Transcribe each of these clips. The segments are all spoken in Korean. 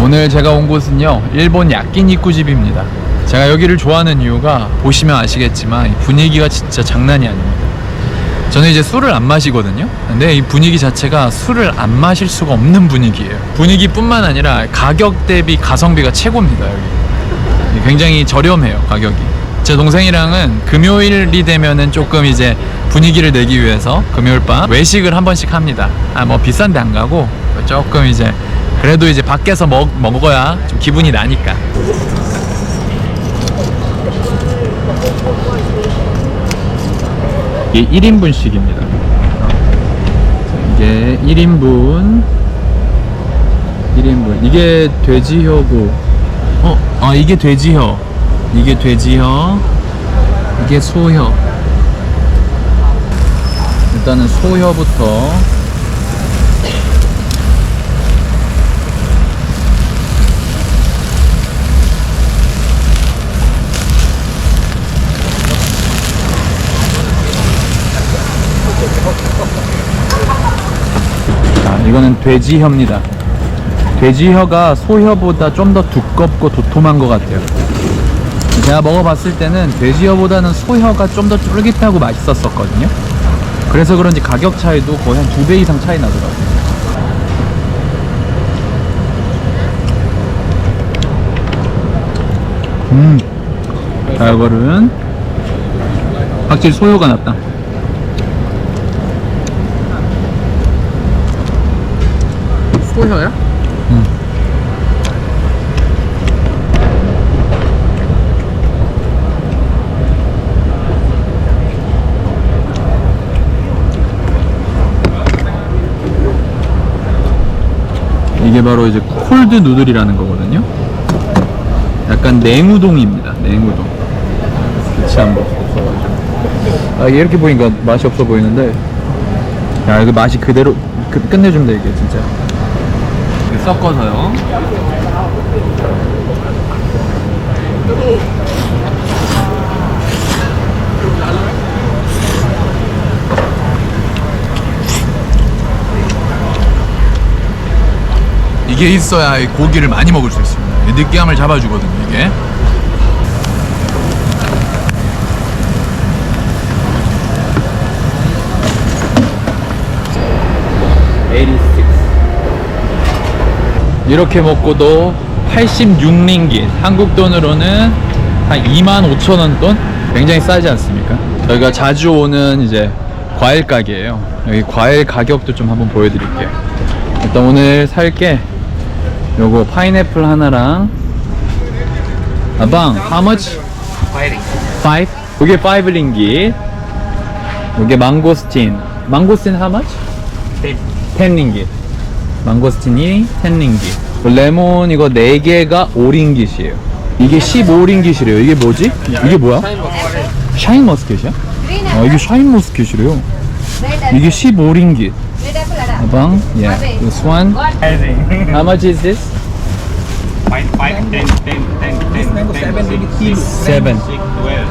오늘 제가 온 곳은요, 일본 야끼니쿠 집입니다. 제가 여기를 좋아하는 이유가 보시면 아시겠지만 분위기가 진짜 장난이 아닙니다. 저는 이제 술을 안 마시거든요. 근데 이 분위기 자체가 술을 안 마실 수가 없는 분위기예요. 분위기뿐만 아니라 가격 대비 가성비가 최고입니다. 여기 굉장히 저렴해요, 가격이. 제 동생이랑은 금요일이 되면은 조금 이제 분위기를 내기 위해서 금요일 밤 외식을 한 번씩 합니다. 뭐 비싼 데 안 가고 조금 이제 그래도 이제 밖에서 먹어야 좀 기분이 나니까. 이게 1인분씩입니다. 이게 1인분. 이게 돼지혀고. 이게 돼지혀. 이게 돼지혀. 이게 소혀. 일단은 소혀부터. 이거는 돼지혀입니다. 돼지혀가 소혀보다 좀 더 두껍고 도톰한 것 같아요. 제가 먹어봤을 때는 돼지혀보다는 소혀가 좀 더 쫄깃하고 맛있었거든요. 그래서 그런지 가격 차이도 거의 한 2배 이상 차이 나더라고요. 달걀은 확실히 소혀가 낫다. 소혀야? 이게 바로 이제 콜드 누들이라는 거거든요. 약간 냉우동입니다. 냉우동. 그치 한번. 이렇게 보니까 맛이 없어 보이는데, 야, 이거 맛이 그대로 끝내준다 이게 진짜. 섞어서요. 이게 있어야 이 고기를 많이 먹을 수 있습니다. 이 느끼함을 잡아주거든요, 이게. 이렇게 먹고도 86링깃, 한국 돈으로는 한 25,000원 돈? 굉장히 싸지 않습니까? 저희가 자주 오는 이제 과일 가게예요. 여기 과일 가격도 좀 한번 보여드릴게요. 일단 오늘 살게 요거 파인애플 하나랑 아방 how much? 5? 이게 5링깃. 이게 망고스틴 how much? 10링깃. 망고스틴이 10링깃. 레몬 이거 4개가 5링깃이에요. 이게 15링깃이래요. 이게 뭐지? 이게 뭐야? 샤인머스켓이야? 이게 샤인머스켓이래요. 이게 15링깃. Abang, yeah. This one. How much is this? 5, 10, 10, 10, 10, 10, 7. 12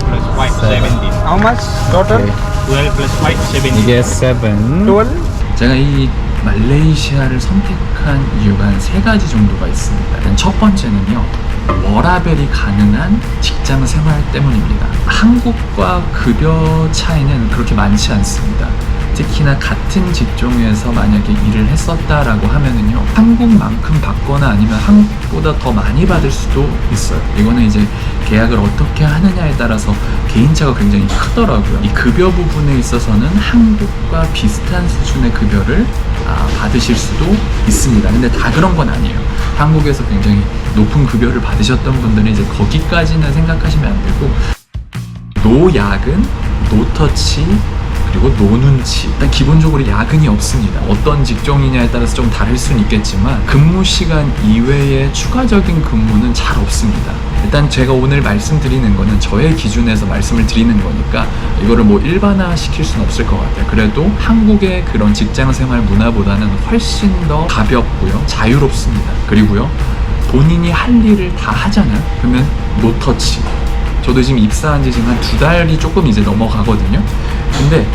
plus 5, 17. How much total? 12 plus 5, 17. 이게 7. 12? 제가 이 말레이시아를 선택한 이유가 한 3가지 정도가 있습니다. 일단 첫 번째는요, 워라밸이 가능한 직장 생활 때문입니다. 한국과 급여 차이는 그렇게 많지 않습니다. 특히나 같은 직종에서 만약에 일을 했었다라고 하면은요, 한국만큼 받거나 아니면 한국보다 더 많이 받을 수도 있어요. 이거는 이제 계약을 어떻게 하느냐에 따라서 개인차가 굉장히 크더라고요. 이 급여 부분에 있어서는 한국과 비슷한 수준의 급여를 받으실 수도 있습니다. 근데 다 그런 건 아니에요. 한국에서 굉장히 높은 급여를 받으셨던 분들은 이제 거기까지는 생각하시면 안 되고, 노야근, 노터치, 그리고 노눈치. 일단 기본적으로 야근이 없습니다. 어떤 직종이냐에 따라서 좀 다를 수는 있겠지만 근무 시간 이외의 추가적인 근무는 잘 없습니다. 일단 제가 오늘 말씀드리는 거는 저의 기준에서 말씀을 드리는 거니까 이거를 뭐 일반화 시킬 수는 없을 것 같아요. 그래도 한국의 그런 직장 생활 문화보다는 훨씬 더 가볍고요, 자유롭습니다. 그리고요, 본인이 할 일을 다 하잖아요. 그러면 노터치. 저도 지금 입사한 지 지금 한 2달이 조금 이제 넘어가거든요. 근데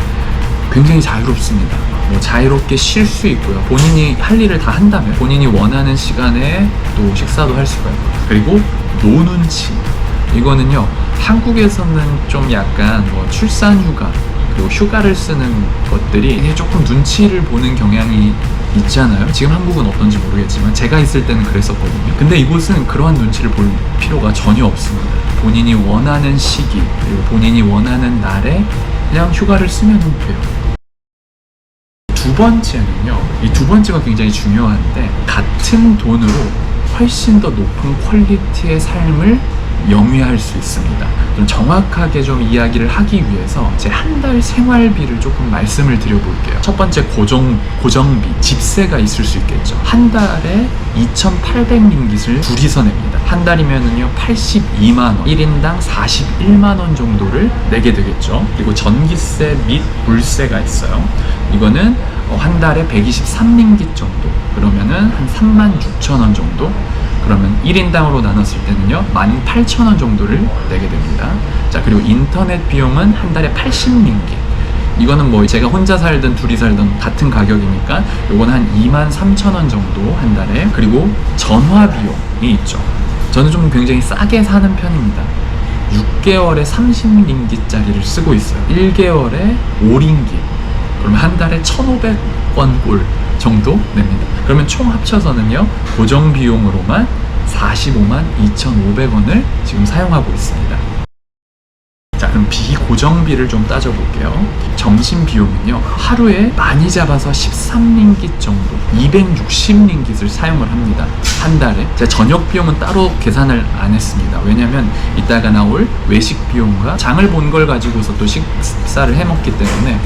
굉장히 자유롭습니다. 뭐 자유롭게 쉴 수 있고요. 본인이 할 일을 다 한다면 본인이 원하는 시간에 또 식사도 할 수가 있고, 그리고 노눈치, 이거는요 한국에서는 좀 약간 뭐 출산휴가 그리고 휴가를 쓰는 것들이 조금 눈치를 보는 경향이 있잖아요. 지금 한국은 어떤지 모르겠지만 제가 있을 때는 그랬었거든요. 근데 이곳은 그러한 눈치를 볼 필요가 전혀 없습니다. 본인이 원하는 시기 그리고 본인이 원하는 날에 그냥 휴가를 쓰면 돼요. 두 번째는요, 이 두 번째가 굉장히 중요한데, 같은 돈으로 훨씬 더 높은 퀄리티의 삶을 영위할 수 있습니다. 좀 정확하게 좀 이야기를 하기 위해서 제 한 달 생활비를 조금 말씀을 드려볼게요. 첫 번째 고정비, 집세가 있을 수 있겠죠. 한 달에 2,800링깃을 둘이서 냅니다. 한 달이면은요 82만 원, 1인당 41만 원 정도를 내게 되겠죠. 그리고 전기세 및 물세가 있어요. 이거는 한 달에 123링깃 정도, 그러면은 한 36,000원 정도, 그러면 1인당으로 나눴을 때는요 18,000원 정도를 내게 됩니다. 자, 그리고 인터넷 비용은 한 달에 80링깃. 이거는 뭐 제가 혼자 살든 둘이 살든 같은 가격이니까 요건 한 23,000원 정도 한 달에. 그리고 전화 비용이 있죠. 저는 좀 굉장히 싸게 사는 편입니다. 6개월에 30링깃짜리를 쓰고 있어요. 1개월에 5링깃. 그러면 한 달에 1,500원 꼴 정도 냅니다. 그러면 총 합쳐서는요 고정 비용으로만 45만 2,500원을 지금 사용하고 있습니다. 자, 그럼 비고정비를 좀 따져볼게요. 점심 비용은요 하루에 많이 잡아서 13링깃 정도, 260링깃을 사용을 합니다. 한 달에. 제가 저녁 비용은 따로 계산을 안 했습니다. 왜냐면 이따가 나올 외식 비용과 장을 본 걸 가지고서 또 식사를 해먹기 때문에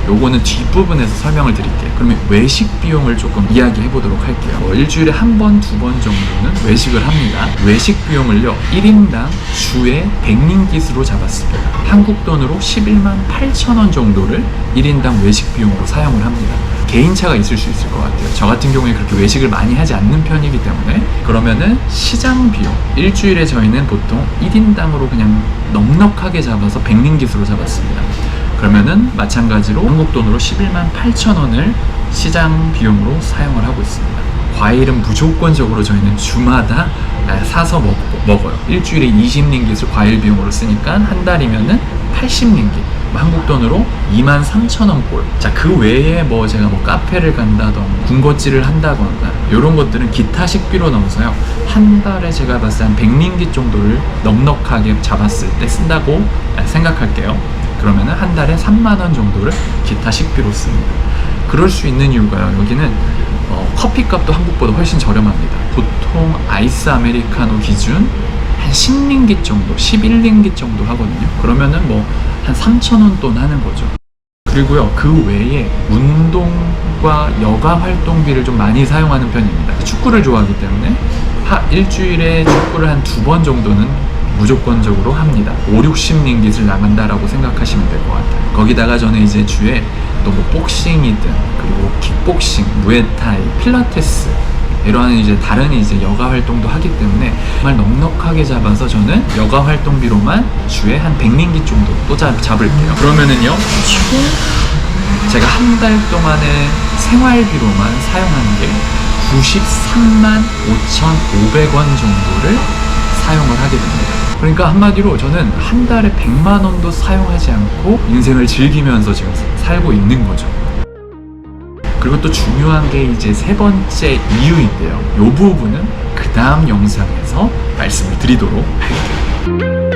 요거는 뒷부분에서 설명을 드릴게요. 그러면 외식 비용을 조금 이야기해 보도록 할게요. 일주일에 한 번, 두 번 정도는 외식을 합니다. 외식 비용을요 1인당 주에 100링깃으로 잡았습니다. 한국 돈으로 11만 8천원 정도를 1인당 외식 비용으로 사용을 합니다. 개인차가 있을 수 있을 것 같아요. 저 같은 경우에 그렇게 외식을 많이 하지 않는 편이기 때문에. 그러면은 시장 비용, 일주일에 저희는 보통 1인당으로 그냥 넉넉하게 잡아서 100링깃으로 잡았습니다. 그러면은 마찬가지로 한국 돈으로 11만 8천원을 시장 비용으로 사용을 하고 있습니다. 과일은 무조건적으로 저희는 주마다 사서 먹어요. 일주일에 20링깃을 과일 비용으로 쓰니까 한 달이면은 80링깃, 한국 돈으로 23,000원 꼴. 자, 그 외에 뭐 제가 뭐 카페를 간다던가 군것질을 한다거나 이런 것들은 기타 식비로 넘어서요 한 달에 제가 봤을 때 한 100링깃 정도를 넉넉하게 잡았을 때 쓴다고 생각할게요. 그러면은 한 달에 3만 원 정도를 기타 식비로 씁니다. 그럴 수 있는 이유가요, 여기는 커피값도 한국보다 훨씬 저렴합니다. 보통 아이스 아메리카노 기준 한 10링깃 정도, 11링깃 정도 하거든요. 그러면은 뭐 한 3,000원 돈 하는 거죠. 그리고요 그 외에 운동과 여가 활동비를 좀 많이 사용하는 편입니다. 축구를 좋아하기 때문에 일주일에 축구를 한 2번 정도는 무조건적으로 합니다. 5-60링깃을 나간다라고 생각하시면 될 것 같아요. 거기다가 저는 이제 주에 또 뭐 복싱이든 그리고 킥복싱, 무에타이, 필라테스 이러한 이제 다른 이제 여가 활동도 하기 때문에 정말 넉넉하게 잡아서 저는 여가 활동비로만 주에 한 100링깃 정도 또 잡을게요. 그러면은요 총 제가 한 달 동안의 생활비로만 사용하는 게 93만 5,500원 정도를 사용을 하게 됩니다. 그러니까 한마디로 저는 한 달에 100만 원도 사용하지 않고 인생을 즐기면서 지금 살고 있는 거죠. 그리고 또 중요한 게 이제 세 번째 이유인데요. 이 부분은 그 다음 영상에서 말씀을 드리도록 할게요.